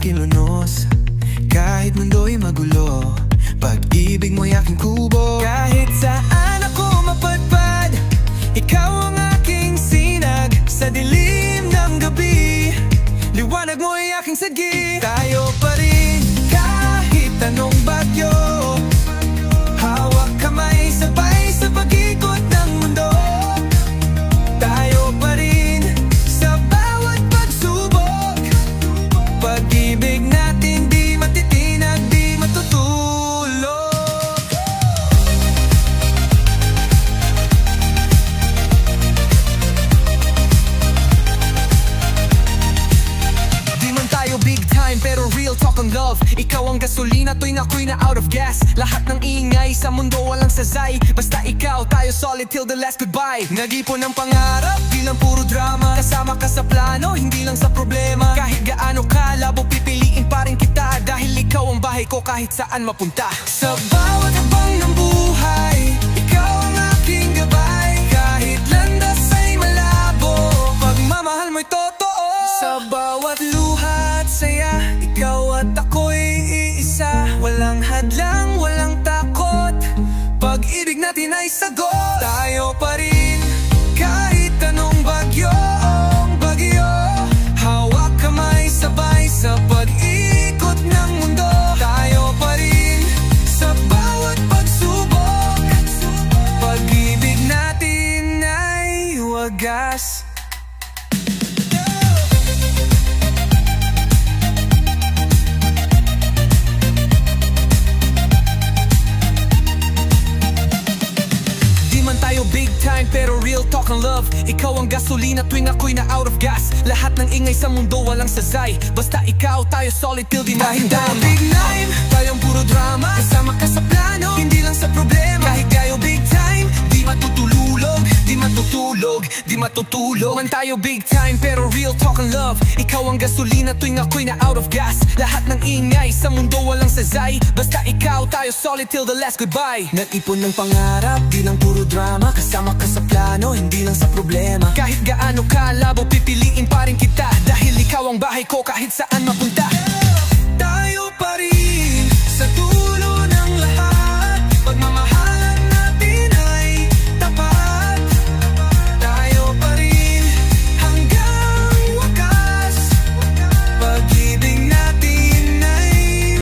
aking lunos. Kahit mundo'y magulo, pag-ibig mo'y aking kubo. Kahit saan ako mapadpad, ikaw ang aking sinag. Sa dilim ng gabi, liwanag mo'y aking sagip. Tayo pa rin kahit anong bagyo, hawak kamay sabay sa pag-ikot ng mundo. Tayo pa rin sa bawat pagsubok, pag-ibig natin di matitinag, di matutulog. Di man tayo big time pero real talk ang love. Ikaw ang gasolina tuwing ako'y na out of gas. Lahat ng ingay sa mundo walang sasay, basta ikaw, tayo solid till the last goodbye. Nag-ipon ng pangarap, di lang puro drama. Kasama ka sa plano, hindi lang sa problema. Kahit gaano kalabo, pipiliin pa rin kita, dahil ikaw ang bahay ko kahit saan mapunta. Sa bawat habang ng buhay, ikaw ang aking gabay. Kahit landas ay malabo, pagmamahal mo'y totoo. Sa bawat luha at saya, ikaw at ako'y iisa. Walang hadlang, walang takot, pag-ibig natin ay sagot. Tayo pa rin kahit anong bagyo, hawak kamay sabay sa pag-ikot ng mundo. Tayo pa rin sa bawat pagsubok, pag-ibig natin ay wagas. Big time pero real talk ang love. Ikaw ang gasolina tuwing ako'y na out of gas. Lahat ng ingay sa mundo walang sasay, basta ikaw, tayo solid till di natin tayo big nine, tayong puro drama. Kasama ka sa plano, hindi lang sa problema. Kahit tayo big time, di matutulog, di matutulog, di matutulog. Man tayo big time pero real talk ang love. Ikaw ang gasolina tuwing ako'y na out of gas. Lahat ng ingay sa mundo walang sasay, basta ikaw, tayo solid till the last goodbye. Nag-ipon ng pangarap, di lang puro drama. Kasama ka sa plano, hindi lang sa problema. Kahit gaano kalabo, pipiliin pa rin kita, dahil ikaw ang bahay ko kahit saan mapunta.